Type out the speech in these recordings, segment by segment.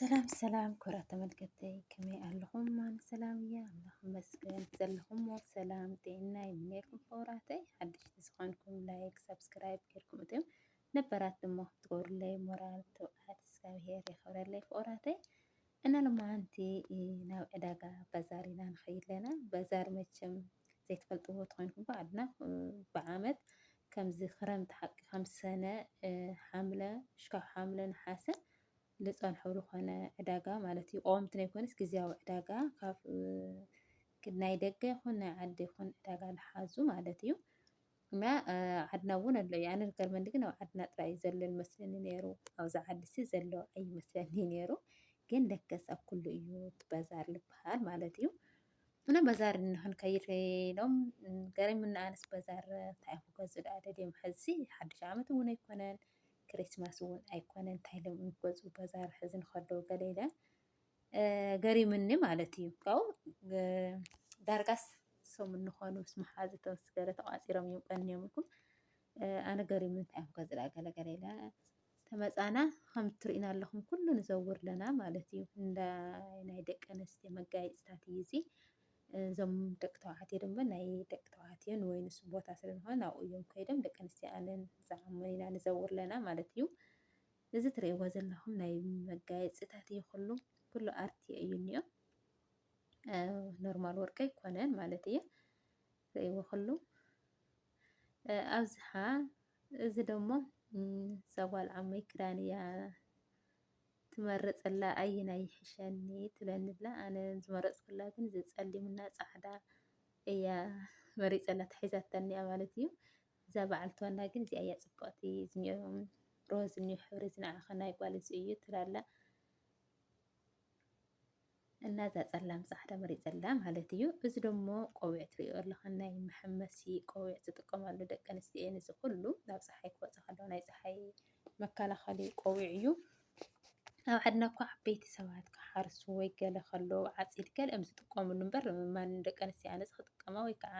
ሰላም ሰላም ክቡራት ተመልከተይ ከመይ ኣለኹም? ኣነ ሰላም እየ ኣምላኽ ይመስገን። ዘለኹም ሰላም ጤና ይመነየልኩም ክቡራተይ። ሓደሽቲ ዝኾንኩም ላይክ ሰብስክራይብ ጌርኩም እትዮም ነባራት ድማ ክትገብሩለይ ሞራል ትብዓት እግዚኣብሄር የኽብረለይ ክቡራተይ። እና ሎማዓንቲ ናብ ዕዳጋ ባዛር ኢና ንኸይድ ኣለና። ባዛር መቸም ዘይትፈልጥዎ ተኾይንኩም ብዓድና ብዓመት ከምዚ ክረምቲ ሓቂ ከም ሰነ ሓምለ ሽካብ ሓምለ ነሓሰ ዝፀንሑ ዝኾነ ዕዳጋ ማለት እዩ። ቀወምቲ ዘይኮነስ ጊዜያዊ ዕዳጋ ካብ ናይ ደገ ይኹን ናይ ዓዲ ይኹን ዕዳጋ ዝሓዙ ማለት እዩ። እና ዓድና እውን ኣሎ እዩ። ኣነ ዝገርመኒ ግን ኣብ ዓድና ጥራይ እዩ ዘሎ ዝመስለኒ ነይሩ። ኣብዚ ዓዲሲ ዘሎ ኣይመስለኒ ነይሩ። ግን ለከስ ኣብ ኩሉ እዩ እቲ ባዛር ዝበሃል ማለት እዩ። እና ባዛር ንኽንከይድ ኢሎም ገሪሙና ኣነስ ባዛር እንታይ እየ ክገዝእ ዳኣ ደልዮም ሕዚ ሓድሽ ዓመት እውን ኣይኮነን ክሪስማስ እውን ኣይኮነን እንታይ ኢሎም ዝገዝኡ ባዛር ሕዚ ንከለዉ ገለ ኢለ ገሪሙኒ ማለት እዩ። ካብኡ ዳርጋስ ሰሙን ንኾኑ ምስ መሓዝቶም ምስ ገለ ተቋፂሮም እዮም ቀኒዮም ኢልኩም ኣነ ገሪሙኒ እንታይ እዮም ክገዝእ ዳኣ ገለ ኢለ ተመፃና ከም እትሪእና ኣለኹም ኩሉ ንዘውር ለና ማለት እዩ። እንዳ ናይ ደቂ ኣንስትዮ መጋየፅታት እዩ እዚ። እዞም ደቂ ተባዕትዮ ድማ ናይ ደቂ ተባዕትዮ ንወይንስ ቦታ ስለዝኾነ ናብኡ እዮም ከይዶም ደቂ ኣንስትዮ ኣነን ዝዓመኑ ኢና ንዘውር ለና ማለት እዩ። እዚ ትሪእዎ ዘለኹም ናይ መጋየፅታት እዩ ኩሉ ኩሉ ኣርቴ እዩ እኒኦ ኖርማል ወርቂ ኣይኮነን ማለት እዩ። ትሪእዎ ኩሉ ኣብዝሓ እዚ ደሞ እዛ ጓል ዓመይ ክዳን እያ ትመርፅ ዘላ ኣየናይ ይሕሸኒ ትብለኒ ኣላ። ኣነ ዝመረፅኩላ ግን ፀሊምና ፃዕዳ እያ መሪፀ ዘላ ተሒዛታ እኒኣ ማለት እዩ። እዛ በዓልትዋና ግን እዚኣ እያ ፅብቕቲ እዚኦም ሮዝ እኒኦ ሕብሪ ዝነዓኸ ናይ ጓል እዚ እዩ ትብላ ኣላ። እና እዛ ፀላም ፃዕዳ መሪፀ ዘላ ማለት እዩ። እዚ ደሞ ቆቢዕ ትሪእዎ ኣለኹም ናይ መሐመሲ ቆቢዕ ዝጥቀማሉ ደቂ ኣንስትዮ እየን። እዚ ኩሉ ናብ ፀሓይ ክወፃ ከለዋ ናይ ፀሓይ መከላኸሊ ቆቢዕ እዩ። ኣብ ዓድና እኳ ዓበይቲ ሰባት ክሓርሱ ወይ ገለ ከለዉ ዓፂድ ገለ እዮም ዝጥቀምሉ እምበር ማን ደቂ ኣንስትዮ ኣነ ክጥቀማ ወይ ከዓ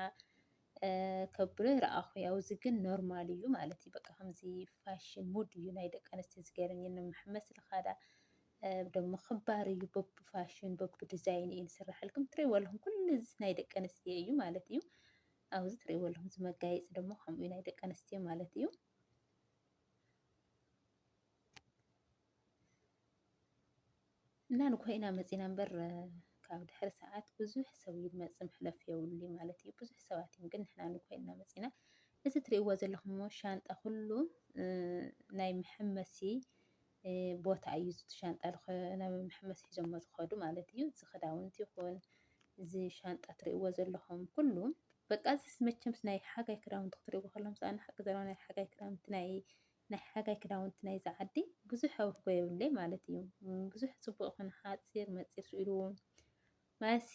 ከብሎ ይረኣኹ እየ። ኣብዚ ግን ኖርማል እዩ ማለት እዩ። በቃ ከምዚ ፋሽን ሙድ እዩ ናይ ደቂ ኣንስትዮ ዝገርም እዩ። መሐመሲ ዝኸዳ ደሞ ክባር እዩ በቢ ፋሽን በቢ ዲዛይን እዩ ዝስራሐልኩም ትሪእዎ ኣለኹም ኩሉ እዚ ናይ ደቂ ኣንስትዮ እዩ ማለት እዩ። ኣብዚ ትሪእዎ ኣለኹም እዚ መጋየፂ ደሞ ከምኡ ናይ ደቂ ኣንስትዮ ማለት እዩ። እና ንኮይና መፂና እምበር ካብ ድሕሪ ሰዓት ብዙሕ ሰብ እዩ ዝመፅእ መሕለፊ የብሉ ማለት እዩ። ብዙሕ ሰባት እዮም ግን ንሕና ንኮይና መፂና እዚ ትሪእዎ ዘለኹም ሻንጣ ኩሉ ናይ መሐመሲ ቦታ እዩ። እዚ ሻንጣ ናብ መሐመሲ ሒዞሞ ዝኸዱ ማለት እዩ። እዚ ክዳውንቲ ይኹን እዚ ሻንጣ ትሪእዎ ዘለኹም ኩሉ በቃ እዚ መቸምስ ናይ ሓጋይ ክዳውንቲ ክትሪእዎ ከለኹም ኣነ ሓቂ ዘለዋ ናይ ሓጋይ ክዳውንቲ ናይ ሓጋይ ክዳውንቲ ናይዛ ዓዲ ብዙሕ ኣብህጎ የብለይ ማለት እዩ። ብዙሕ ፅቡቅ ይኹን ሓፂር መፂር ኢሉ ማለሲ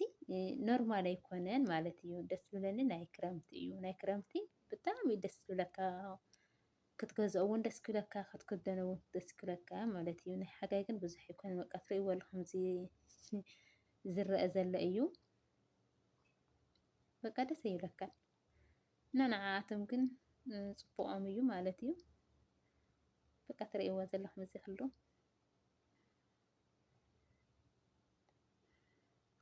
ኖርማል ኣይኮነን ማለት እዩ። ደስ ዝብለኒ ናይ ክረምቲ እዩ። ናይ ክረምቲ ብጣዕሚ እዩ ደስ ዝብለካ ክትገዝኦ እውን ደስ ክብለካ ክትክደኖ እውን ደስ ክብለካ ማለት እዩ። ናይ ሓጋይ ግን ብዙሕ ኣይኮነን በቃ ትሪእዎ ኣለኹም እዚ ዝረአ ዘሎ እዩ። በቃ ደስ ኣይብለካን እና ንዓኣቶም ግን ፅቡቆም እዩ ማለት እዩ። በቃ ትሪእዎ ዘለኹም እዚ ኩሉ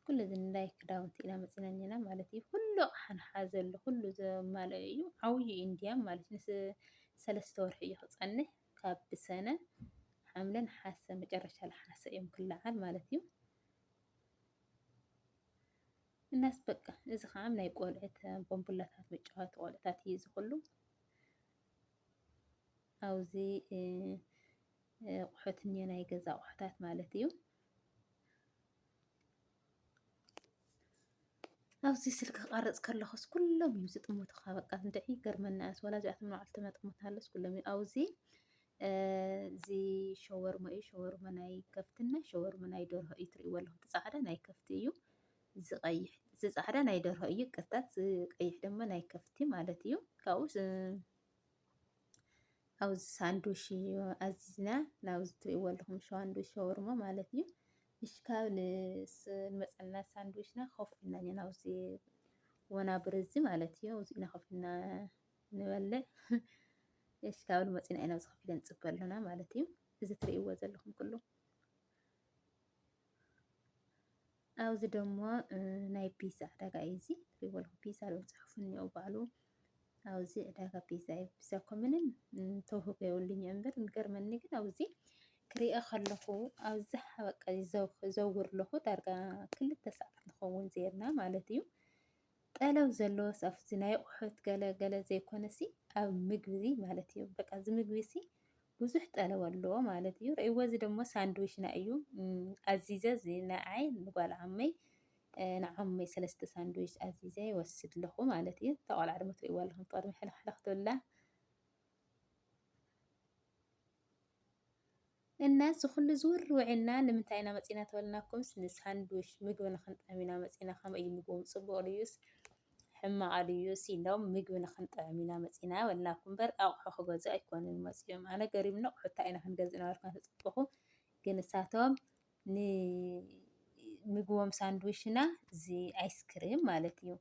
ኩሉ እዚ ናይ ክዳውንቲ ኢና መፂና እኒአና ማለት እዩ። ኩሉ ኣቕሓ ንሓዘሉ ኩሉ ዘማልአ እዩ። ዓብዪ እዩ እንድያ ማለት እዩ። ንሰለስተ ወርሒ እዩ ክፀንሕ ካብ ብሰነ ሓምለ ነሓሰ መጨረሻ ለሓሰ እዮም ክለዓል ማለት እዩ። እናስ በቃ እዚ ከዓ ናይ ቆልዑት ቦምቡላታት መጫወቲ ቆልዑታት እዩ እዚ ኩሉ ኣብዚ ኣቑሑት እኒኦ ናይ ገዛ ኣቑሑታት ማለት እዩ። ኣብዚ ስልኪ ክቀርፅ ከለኹስ ኩሎም እዮም ዝጥምቱኻ በቃ እንድዒ ይገርመኒ ኣነስ ዋላ እዚኣቶም ንባዕልቶም የጥምቱ ሃለውስ ኩሎም እዮም። ኣብዚ እዚ ሸወርማ እዩ። ሸወርማ ናይ ከፍትና ሸወርማ ናይ ደርሆ እዩ ትሪእዎ ኣለኹም። እቲ ፃዕዳ ናይ ከፍቲ እዩ። እዚ ቀይሕ እዚ ፃዕዳ ናይ ደርሆ እዩ ቅርታት እዚ ቀይሕ ድማ ናይ ከፍቲ ማለት እዩ። ካብኡ ኣብዚ ሳንዱሽ ኣዚዝና ናብዚ ትሪእዎ ኣለኹም ሳንዱሽ ሸወርማ ማለት እዩ። እሽካብ ንመፀልና ሳንዱሽና ኮፍ ኢልና ኢና ናብዚ ወናብር እዚ ማለት እዩ። ኣብዚ ኢና ኮፍ ኢልና ንበልዕ እሽካብ መፂና ኢና ኣብዚ ኮፍ ኢልና ንፅበ ኣለና ማለት እዩ። እዚ ትሪእዎ ዘለኹም ኩሉ ኣብዚ ደሞ ናይ ፒዛ ዕዳጋ እዩ እዚ ትሪእዎ ኣለኹም። ፒዛ ዝብል ፅሑፍ እኒኦ ባዕሉ ኣብዚ ዕዳጋ ፒዛ እዩ። ፒዛ እኮ ምንም ተውህጎ የብሉኝ እምበር ዝገርመኒ ግን ኣብዚ ክሪኦ ከለኹ ኣብዚ በቃ ዘውር ኣለኹ ዳርጋ 2 ሰዓት ንኸውን ዜርና ማለት እዩ። ጠለብ ዘለዎስ ኣብቲ ናይ ኣቑሑት ገለ ዘይኮነሲ ኣብ ምግቢ ማለት እዩ። በቃ እዚ ምግቢ እዚ ብዙሕ ጠለብ ኣለዎ ማለት እዩ። ርእይዎ እዚ ደሞ ሳንድዊችና እዩ ኣዚዘ ንዓይ ንጓል ዓመይ ንዓመይ 3 ሳንድዊች ኣዚዘ ይወስድ ኣለኹ ማለት እዩ። እታ ቆልዓ ድማ ትሪእዋ ኣለኹም ቅድሚ ሕልክ ትብላ እና እዚ ኩሉ ዝውር ውዒልና ንምንታይ ኢና መፂና ተበልናኩምስ ንሳንድዊች ምግቢ ንክንጥዕም ኢና መፂና። ከመይ እዩ ምግቦም ፅቡቅ ድዩስ ሕማቅ ድዩስ ኢሎም ምግቢ ንክንጥዕም ኢና መፂና በልናኩም እምበር ኣቑሑ ክገዝኡ ኣይኮኑን መፂኦም። ኣነ ገሪሙኒ ኣቑሑ እንታይ ኢና ክንገዝእ ነበርካ ተፀበኹ ግን እሳቶም ንምግቦም ሳንድዊችና እዚ ኣይስክሪም ማለት እዩ።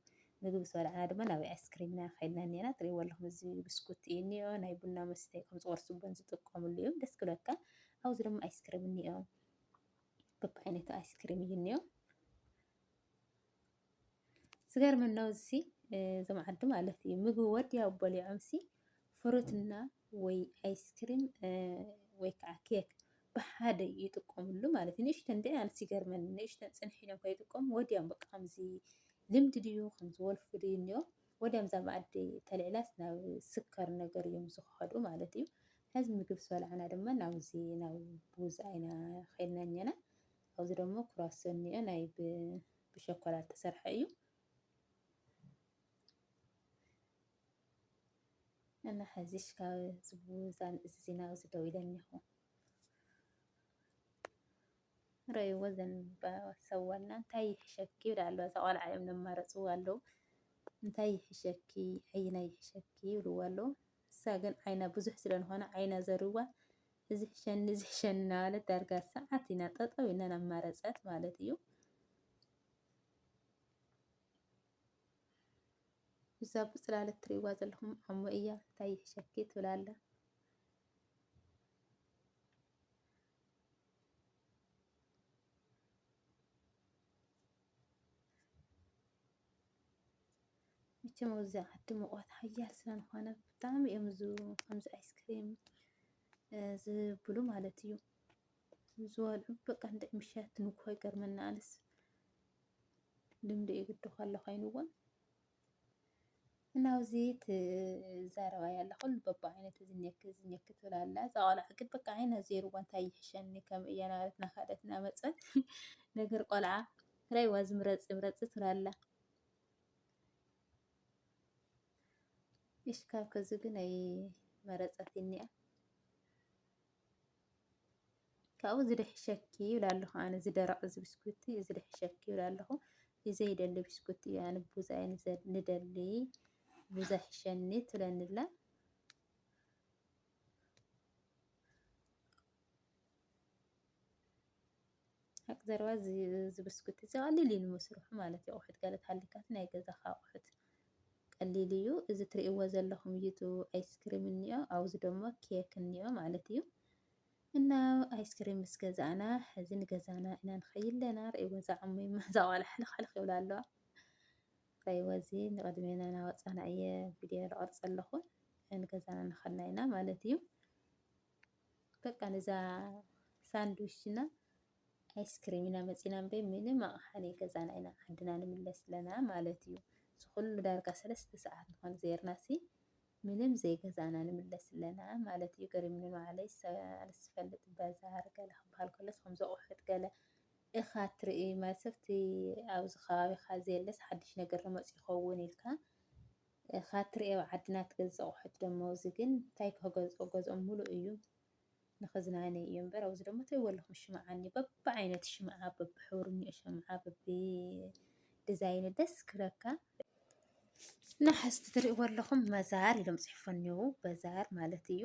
ምግቢ ምስ በልዕና ድማ ናብ ኣይስክሪም ኢና ከይድና እኒአና። ትሪእዎ ኣለኹም እዚ ብስኩት እዩ እኒኦ ናይ ቡና መስተይ ከም ዝቆርስዎን ዝጥቀሙሉ እዮም ደስ ክብለካ። ኣብዚ ድማ ኣይስክሪም እኒኦ በቢዓይነቱ ኣይስክሪም እዩ እኒኦ። ዝገርመና እዚ እዞም ዓዲ ማለት እዩ ምግቢ ወዲያው በሊዖምሲ ፍሩትና ወይ ኣይስክሪም ወይ ከዓ ኬክ ብሓደ ይጥቀሙሉ ማለት እዩ። ንእሽተን እንደ ኣነስ ይገርመኒ ንእሽተን ፅንሒ ኢሎም ከይጥቀሙ ወዲያም በቃ ከምዚ ልምዲ ድዩ ከምዚ ወልፊ ድዩ እኒኦ ወዲያም እዛ መኣዲ ተልዒላስ ናብ ስከር ነገር እዮም ዝኸዱ ማለት እዩ። ሕዚ ምግቢ ምስ በልዕና ድማ ናብዚ ናብ ቡዛ ኢና ከይድና እኒአና። ኣብዚ ደሞ ኩራሶ እኒኦ ናይ ብሸኮላት ዝተሰርሐ እዩ እና ሕዚሽ ካብ ቡዛ ንእዚ ናብዚ ደው ኢለ እኒኹ ረእይዎ ዘንባ ሰዋና እንታይ ይሕሸኪ ይብላ ኣለዋ። እዛ ቆልዓ እዮም ነማረፅዋ ኣለዉ እንታይ ይሕሸኪ ዓይና ይሕሸኪ ይብልዋ ኣለዉ። እሳ ግን ዓይና ብዙሕ ስለዝኾነ ዓይና ዘርዋ እዚ ሕሸኒ እዚ ሕሸኒ እናበለት ዳርጋ ሰዓት ኢና ጠጠው ኢልና ነማረፀት ማለት እዩ። እዛ ብፅላል እትሪእዋ ዘለኹም እሞ እያ እንታይ ይሕሸኪ ትብላ ኣላ። መቸም ኣብዚ ዓዲ ሙቐት ሓያል ስለዝኾነ ብጣዕሚ እዮም ከምዚ ኣይስክሪም ዝብሉ ማለት እዩ ዝበልዑ በቃ እንድዕ ምሻት ንግሆ ይገርመና ኣነስ ልምዲ ይግድኹ ኣሎ ኮይኑዎን እና ኣብዚ ትዛረባይ ኣላ ኩሉ በቢዓይነቱ ዝኒአክ ዝኒአክ ትብላ ኣላ። እዛ ቆልዓ ግን በቃ ዓይና ዘይርዋ እንታይ ይሕሸኒ ከም እያ ናበለት እናኸደት እናመፀት ነገር ቆልዓ ረይዋ ዝምረፂ ምረፂ ትብላ ኣላ። እሽ ካብ ከዚ ግን ኣይመረፀት እኒኣ ካብኡ ዝድሕሸኪ ይብላ ኣለኹ ኣነ ዝደረቕ ብስኩቲ ዝድሕሸኪ ይብላ ኣለኹ። ዘይደሊ ብስኩቲ እዩ ኣነ ቡዛ እየ ንደሊ ቡዛ ይሕሸኒ ትብለኒ ኣላ። ሓቂ ዘረባ እዚ ብስኩቲ እዚ ቀሊል እዩ ንምስርሑ ማለት እዩ። ኣቑሑት ገለ ተሃሊካት ናይ ገዛኻ ኣቑሑት ቀሊል እዩ። እዚ ትሪእዎ ዘለኹም ዩቱ ኣይስክሪም እኒኦ ኣብዚ ደሞ ኬክ እኒኦ ማለት እዩ። እና ኣይስክሪም ምስ ገዛእና ሕዚ ንገዛና ኢና ንኸይድ ኣለና። ርእይዎ እዛ ዓመይ እዛ ቆልዓ ሕልኽ ሕልኽ ይብላ ኣለዋ። ርእይዎ እዚ ንቅድሜና እናወፃና እየ ቪድዮ ዝቐርፅ ዘለኹ ንገዛና እናኸድና ኢና ማለት እዩ። በቃ ነዛ ሳንድዊች እና ኣይስክሪም ኢና መፂና እምበይ ምንም ኣቕሓ ገዛና ኢና ዓድና ንምለስ ኣለና ማለት እዩ። እዚ ኩሉ ዳርጋ 3 ሰዓት ንኾን ዜርናሲ ምንም ዘይገዛእና ንምለስ ኣለና ማለት እዩ። ገሪሙኒ ንባዕለይ ኣነስ ዝፈልጥ ባዛር ገለ ክበሃል ከሎስ ከምዚ ኣቑሑት ገለ ኢኻ ትርኢ ማለት ሰብቲ ኣብዚ ከባቢኻ ዘየለስ ሓዱሽ ነገር መፂኡ ይኸውን ኢልካ ኢኻ ትሪኦ ኣብ ዓድና ትገዝእ ኣቑሑት ደሞ እዚ ግን እንታይ ክገዝኦ ገዝኦም ሙሉእ እዩ ንኽዝናነ እዩ እምበር ኣብዚ ደሞ ትሪእዎ ኣለኹም ሽምዓኒ በቢዓይነት ሽምዓ በቢሕብሩ እኒኦ ሽምዓ በቢዲዛይኑ ደስ ክብለካ። እና ሕዚ ትሪእዎ ኣለኹም መዛር ኢሎም ፅሒፎ እኒአው በዛር ማለት እዩ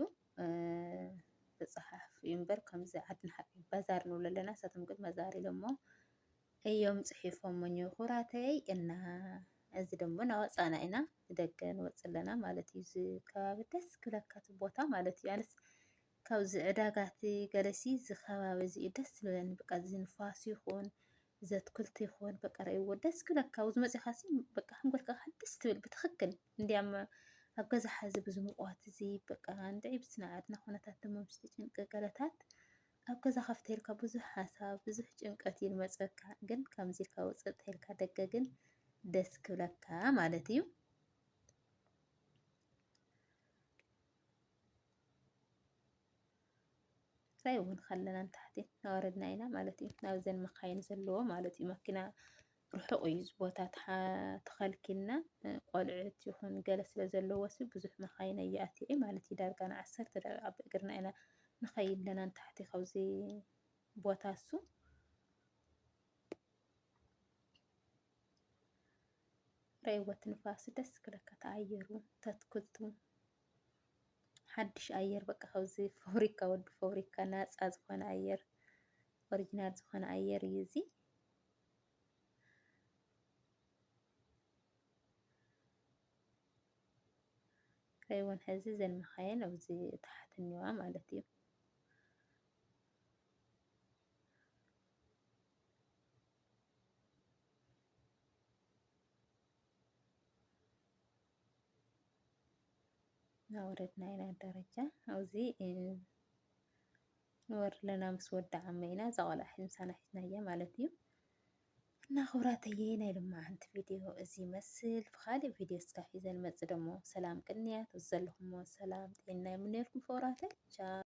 ብፅሓፍ እዩ እምበር ከምዚ ዓድና ባዛር ንብሎ ኣለና ንሳቶም ግን መዛር ኢሎሞ እዮም ፅሒፎም እኒአው ኩራተይ እና እዚ ደሞ እናወፃና ኢና ንደገ ንወፅእ ኣለና ማለት እዩ። እዚ ከባቢ ደስ ክብለካ እቲ ቦታ ማለት እዩ። ኣነስ ካብዚ ዕዳጋቲ ገለሲ እዚ ከባቢ እዚ እዩ ደስ ዝብለኒ በቃ እዚ ንፋስ ይኹን ዘትክልቲ ይኹን በቃ ርእይዎ ደስ ክብለካ ኣብኡ ዝመፂኻሲ በቃ ሓንጎልካ ሕድስ ትብል ብትኽክል እንዲያም ኣብ ገዛ ሓዚ ብዝምቑዋት እዚ በቃ እንድዒ ብስንዓድና ኩነታት ድማ ምስቲ ጭንቂ ገለታት ኣብ ገዛ ከፍተ ኢልካ ብዙሕ ሓሳብ ብዙሕ ጭንቀት እዩ ዝመፀካ ግን ከምዚ ኢልካ ውፅእ እንተኢልካ ደገ ግን ደስ ክብለካ ማለት እዩ። ራይ እውን ከለና ንታሕቲ ናወረድና ኢና ማለት እዩ ናብዘን መካይን ዘለዎ ማለት እዩ መኪና ርሑቕ እዩ እዚ ቦታ ተኸልኪልና ቆልዑት ይኹን ገለ ስለ ዘለዎ ብዙሕ መካይን ኣይኣትየ ማለት እዩ ዳርጋ ን10 ደቂቓ ብእግርና ኢና ንኸይድ ለና ንታሕቲ ካብዚ ቦታ እሱ ረእይዎ ትንፋሱ ደስ ክብለካ ተኣየሩ ተትክልቱ ሓድሽ ኣየር በቃ ካብዚ ፋብሪካ ወዲ ፋብሪካ ናፃ ዝኾነ ኣየር ኦሪጅናል ዝኾነ ኣየር እዩ እዚ። ረእይዎን ሕዚ ዘን መካየን ኣብዚ ታሕቲ እኒዋ ማለት እዩ። ናወረድና ኢና ደረጃ ኣብዚ ንወርድ ለና ምስ ወዲ ዓመ ኢና እዛ ቆልዓ ሕዚ ምሳና ሒዝና እያ ማለት እዩ። እና ክቡራተየ ናይ ሎማዓንቲ ቪድዮ እዚ ይመስል ብካሊእ ቪድዮ እስካብ ሒዘ ንመፅእ ደሞ ሰላም ቅንያት ዘለኹሞ ሰላም ጤና ይምነየልኩም ፍቁራተይ ቻው